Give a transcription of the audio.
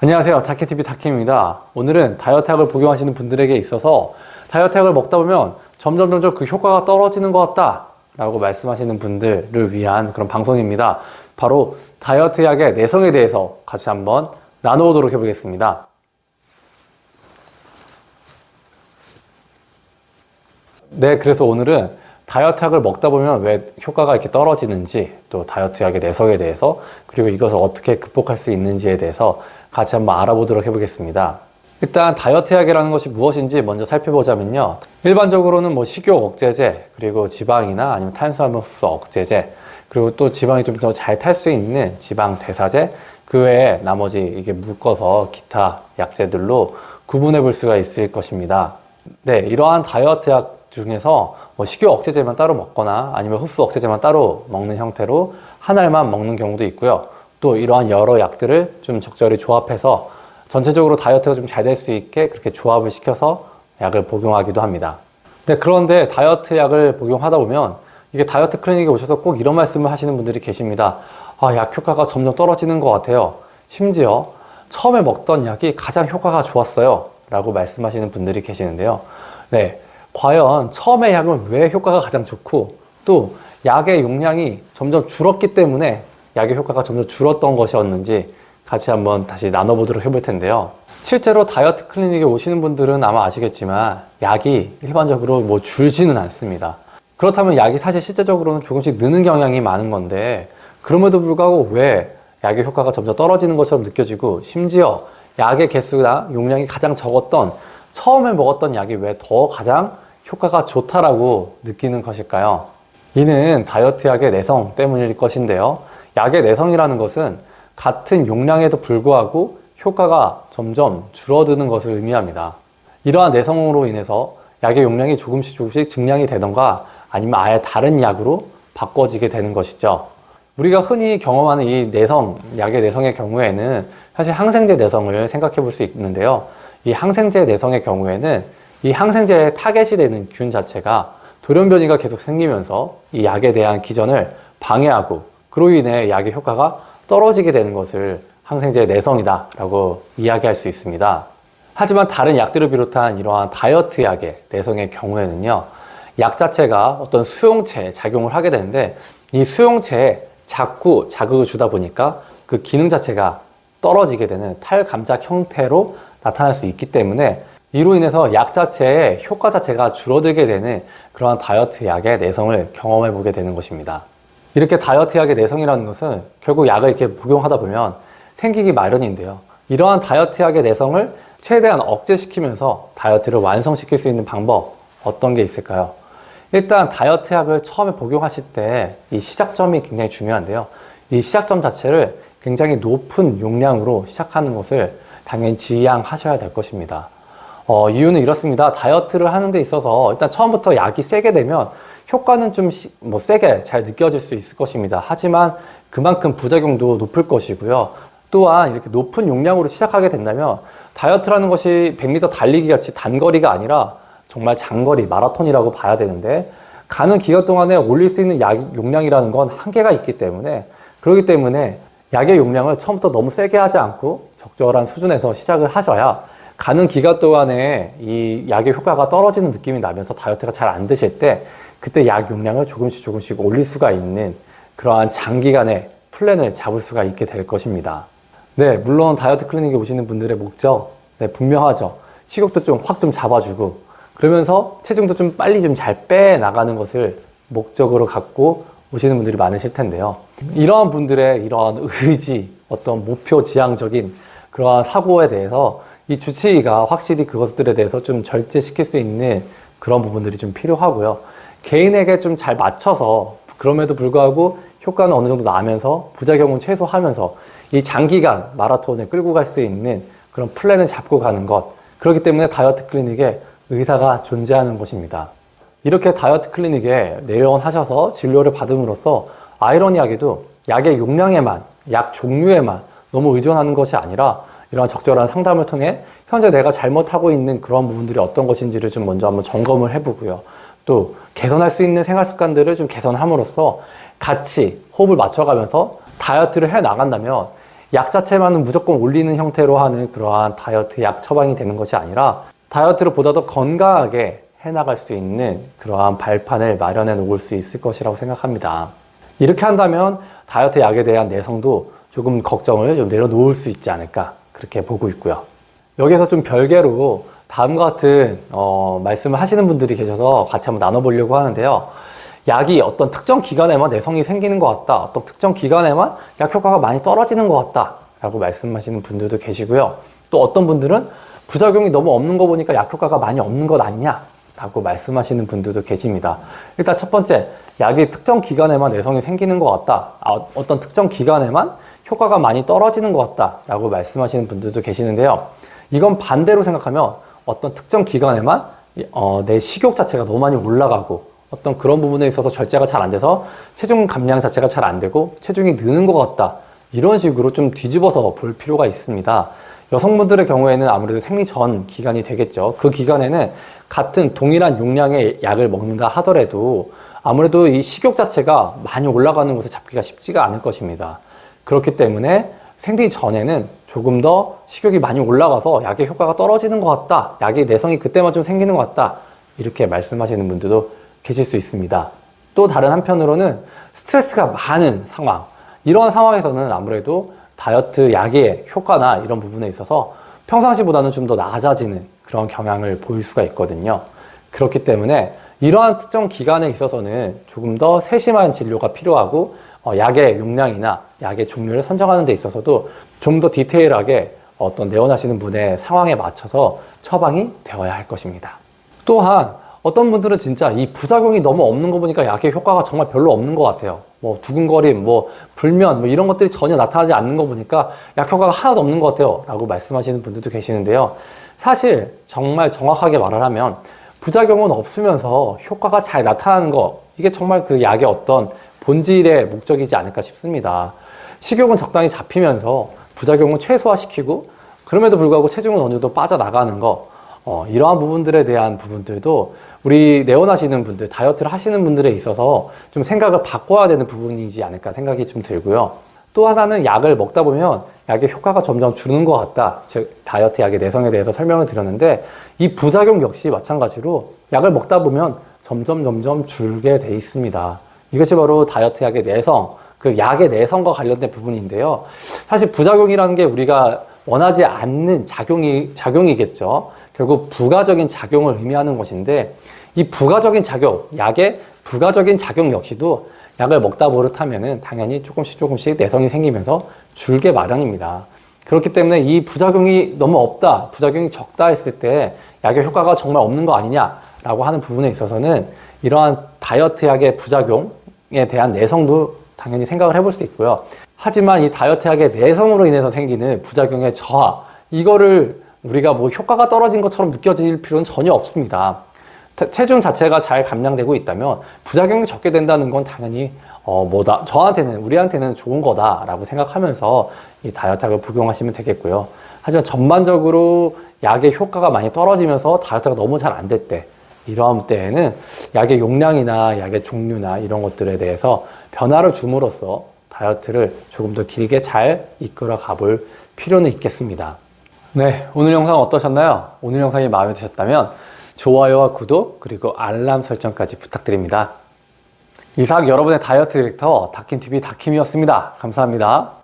안녕하세요. 다케TV 다케입니다. 오늘은 다이어트 약을 복용하시는 분들에게 있어서 다이어트 약을 먹다 보면 점점 그 효과가 떨어지는 것 같다 라고 말씀하시는 분들을 위한 그런 방송입니다. 바로 다이어트 약의 내성에 대해서 같이 한번 나눠보도록 해보겠습니다. 네, 그래서 오늘은 다이어트 약을 먹다 보면 왜 효과가 이렇게 떨어지는지, 또 다이어트 약의 내성에 대해서, 그리고 이것을 어떻게 극복할 수 있는지에 대해서 같이 한번 알아보도록 해보겠습니다. 일단 다이어트 약이라는 것이 무엇인지 먼저 살펴보자면요. 일반적으로는 식욕 억제제, 그리고 지방이나 아니면 탄수화물 흡수 억제제, 그리고 또 지방이 좀 더 잘 탈 수 있는 지방 대사제, 그 외에 나머지 이게 묶어서 기타 약제들로 구분해 볼 수가 있을 것입니다. 네, 이러한 다이어트 약 중에서 식욕 억제제만 따로 먹거나 아니면 흡수 억제제만 따로 먹는 형태로 한 알만 먹는 경우도 있고요. 또 이러한 여러 약들을 좀 적절히 조합해서 전체적으로 다이어트가 좀 잘 될 수 있게 그렇게 조합을 시켜서 약을 복용하기도 합니다. 네, 그런데 다이어트 약을 복용하다 보면 이게 다이어트 클리닉에 오셔서 꼭 이런 말씀을 하시는 분들이 계십니다. 약 효과가 점점 떨어지는 것 같아요. 심지어 처음에 먹던 약이 가장 효과가 좋았어요 라고 말씀하시는 분들이 계시는데요. 네, 과연 처음의 약은 왜 효과가 가장 좋고 또 약의 용량이 점점 줄었기 때문에 약의 효과가 점점 줄었던 것이었는지 같이 한번 다시 나눠보도록 해볼 텐데요. 실제로 다이어트 클리닉에 오시는 분들은 아마 아시겠지만 약이 일반적으로 줄지는 않습니다. 그렇다면 약이 사실 실제적으로는 조금씩 느는 경향이 많은 건데 그럼에도 불구하고 왜 약의 효과가 점점 떨어지는 것처럼 느껴지고 심지어 약의 개수나 용량이 가장 적었던 처음에 먹었던 약이 왜 더 가장 효과가 좋다라고 느끼는 것일까요? 이는 다이어트 약의 내성 때문일 것인데요. 약의 내성이라는 것은 같은 용량에도 불구하고 효과가 점점 줄어드는 것을 의미합니다. 이러한 내성으로 인해서 약의 용량이 조금씩 증량이 되던가 아니면 아예 다른 약으로 바꿔지게 되는 것이죠. 우리가 흔히 경험하는 이 내성, 약의 내성의 경우에는 사실 항생제 내성을 생각해 볼 수 있는데요. 이 항생제 내성의 경우에는 이 항생제에 타겟이 되는 균 자체가 돌연변이가 계속 생기면서 이 약에 대한 기전을 방해하고 그로 인해 약의 효과가 떨어지게 되는 것을 항생제의 내성이다 라고 이야기할 수 있습니다. 하지만 다른 약들을 비롯한 이러한 다이어트 약의 내성의 경우에는요, 약 자체가 어떤 수용체에 작용을 하게 되는데 이 수용체에 자꾸 자극을 주다 보니까 그 기능 자체가 떨어지게 되는 탈감작 형태로 나타날 수 있기 때문에 이로 인해서 약 자체의 효과 자체가 줄어들게 되는 그러한 다이어트 약의 내성을 경험해 보게 되는 것입니다. 이렇게 다이어트 약의 내성이라는 것은 결국 약을 이렇게 복용하다 보면 생기기 마련인데요. 이러한 다이어트 약의 내성을 최대한 억제시키면서 다이어트를 완성시킬 수 있는 방법 어떤 게 있을까요? 일단 다이어트 약을 처음에 복용하실 때 이 시작점이 굉장히 중요한데요. 이 시작점 자체를 굉장히 높은 용량으로 시작하는 것을 당연히 지양하셔야 될 것입니다. 이유는 이렇습니다. 다이어트를 하는 데 있어서 일단 처음부터 약이 세게 되면 효과는 좀 세게 잘 느껴질 수 있을 것입니다. 하지만 그만큼 부작용도 높을 것이고요. 또한 이렇게 높은 용량으로 시작하게 된다면 다이어트라는 것이 100m 달리기 같이 단거리가 아니라 정말 장거리, 마라톤이라고 봐야 되는데 가는 기간 동안에 올릴 수 있는 약 용량이라는 건 한계가 있기 때문에 그렇기 때문에 약의 용량을 처음부터 너무 세게 하지 않고 적절한 수준에서 시작을 하셔야 가는 기간 동안에 이 약의 효과가 떨어지는 느낌이 나면서 다이어트가 잘 안 되실 때 그때 약 용량을 조금씩 올릴 수가 있는 그러한 장기간의 플랜을 잡을 수가 있게 될 것입니다. 네, 물론 다이어트 클리닉에 오시는 분들의 목적, 분명하죠. 식욕도 좀 확 좀 잡아주고 그러면서 체중도 좀 빨리 좀 잘 빼나가는 것을 목적으로 갖고 오시는 분들이 많으실 텐데요. 이러한 분들의 이러한 의지, 어떤 목표 지향적인 그러한 사고에 대해서 이 주치의가 확실히 그것들에 대해서 좀 절제시킬 수 있는 그런 부분들이 좀 필요하고요. 개인에게 좀 잘 맞춰서 그럼에도 불구하고 효과는 어느 정도 나면서 부작용은 최소화하면서 이 장기간 마라톤을 끌고 갈 수 있는 그런 플랜을 잡고 가는 것. 그렇기 때문에 다이어트 클리닉에 의사가 존재하는 곳입니다. 이렇게 다이어트 클리닉에 내원하셔서 진료를 받음으로써 아이러니하게도 약의 용량에만, 약 종류에만 너무 의존하는 것이 아니라 이러한 적절한 상담을 통해 현재 내가 잘못하고 있는 그런 부분들이 어떤 것인지를 좀 먼저 한번 점검을 해보고요. 또 개선할 수 있는 생활 습관들을 좀 개선함으로써 같이 호흡을 맞춰가면서 다이어트를 해 나간다면 약 자체만은 무조건 올리는 형태로 하는 그러한 다이어트 약 처방이 되는 것이 아니라 다이어트를 보다 더 건강하게 해나갈 수 있는 그러한 발판을 마련해 놓을 수 있을 것이라고 생각합니다. 이렇게 한다면 다이어트 약에 대한 내성도 조금 걱정을 좀 내려놓을 수 있지 않을까 그렇게 보고 있고요. 여기서 좀 별개로 다음과 같은 말씀을 하시는 분들이 계셔서 같이 한번 나눠보려고 하는데요. 약이 어떤 특정 기간에만 내성이 생기는 것 같다. 어떤 특정 기간에만 약 효과가 많이 떨어지는 것 같다. 라고 말씀하시는 분들도 계시고요. 또 어떤 분들은 부작용이 너무 없는 거 보니까 약 효과가 많이 없는 것 아니냐? 라고 말씀하시는 분들도 계십니다. 일단 첫 번째, 약이 특정 기간에만 내성이 생기는 것 같다. 어떤 특정 기간에만 효과가 많이 떨어지는 것 같다. 라고 말씀하시는 분들도 계시는데요. 이건 반대로 생각하면 어떤 특정 기간에만 내 식욕 자체가 너무 많이 올라가고 어떤 그런 부분에 있어서 절제가 잘 안 돼서 체중 감량 자체가 잘 안 되고 체중이 느는 것 같다. 이런 식으로 좀 뒤집어서 볼 필요가 있습니다. 여성분들의 경우에는 아무래도 생리 전 기간이 되겠죠. 그 기간에는 같은 동일한 용량의 약을 먹는다 하더라도 아무래도 이 식욕 자체가 많이 올라가는 곳에 잡기가 쉽지가 않을 것입니다. 그렇기 때문에 생리 전에는 조금 더 식욕이 많이 올라가서 약의 효과가 떨어지는 것 같다. 약의 내성이 그때만 좀 생기는 것 같다. 이렇게 말씀하시는 분들도 계실 수 있습니다. 또 다른 한편으로는 스트레스가 많은 상황. 이런 상황에서는 아무래도 다이어트 약의 효과나 이런 부분에 있어서 평상시보다는 좀 더 낮아지는 그런 경향을 보일 수가 있거든요. 그렇기 때문에 이러한 특정 기간에 있어서는 조금 더 세심한 진료가 필요하고 약의 용량이나 약의 종류를 선정하는 데 있어서도 좀 더 디테일하게 어떤 내원하시는 분의 상황에 맞춰서 처방이 되어야 할 것입니다. 또한 어떤 분들은 진짜 이 부작용이 너무 없는 거 보니까 약의 효과가 정말 별로 없는 것 같아요. 뭐 두근거림, 뭐 불면, 뭐 이런 것들이 전혀 나타나지 않는 거 보니까 약 효과가 하나도 없는 것 같아요. 라고 말씀하시는 분들도 계시는데요. 사실 정말 정확하게 말을 하면 부작용은 없으면서 효과가 잘 나타나는 거, 이게 정말 그 약의 어떤 본질의 목적이지 않을까 싶습니다. 식욕은 적당히 잡히면서 부작용은 최소화시키고 그럼에도 불구하고 체중은 어느 정도 빠져나가는 거, 이러한 부분들에 대한 부분들도 우리 내원하시는 분들, 다이어트를 하시는 분들에 있어서 좀 생각을 바꿔야 되는 부분이지 않을까 생각이 좀 들고요. 또 하나는 약을 먹다 보면 약의 효과가 점점 주는 것 같다. 즉 다이어트 약의 내성에 대해서 설명을 드렸는데 이 부작용 역시 마찬가지로 약을 먹다 보면 점점 줄게 돼 있습니다. 이것이 바로 다이어트 약의 내성, 그 약의 내성과 관련된 부분인데요. 사실 부작용이라는 게 우리가 원하지 않는 작용이겠죠. 결국 부가적인 작용을 의미하는 것인데 이 부가적인 작용, 약의 부가적인 작용 역시도 약을 먹다 버릇하면은 당연히 조금씩 내성이 생기면서 줄게 마련입니다. 그렇기 때문에 이 부작용이 너무 없다, 부작용이 적다 했을 때 약의 효과가 정말 없는 거 아니냐라고 하는 부분에 있어서는 이러한 다이어트 약의 부작용에 대한 내성도 당연히 생각을 해볼 수 있고요. 하지만 이 다이어트 약의 내성으로 인해서 생기는 부작용의 저하, 이거를 우리가 뭐 효과가 떨어진 것처럼 느껴질 필요는 전혀 없습니다. 체중 자체가 잘 감량되고 있다면 부작용이 적게 된다는 건 당연히 우리한테는 좋은 거다라고 생각하면서 이 다이어트 약을 복용하시면 되겠고요. 하지만 전반적으로 약의 효과가 많이 떨어지면서 다이어트가 너무 잘 안 될 때, 이러한 때에는 약의 용량이나 약의 종류나 이런 것들에 대해서 변화를 줌으로써 다이어트를 조금 더 길게 잘 이끌어 가볼 필요는 있겠습니다. 네, 오늘 영상 어떠셨나요? 오늘 영상이 마음에 드셨다면 좋아요와 구독 그리고 알람 설정까지 부탁드립니다. 이상 여러분의 다이어트 디렉터 다킴TV 다킴이었습니다. 감사합니다.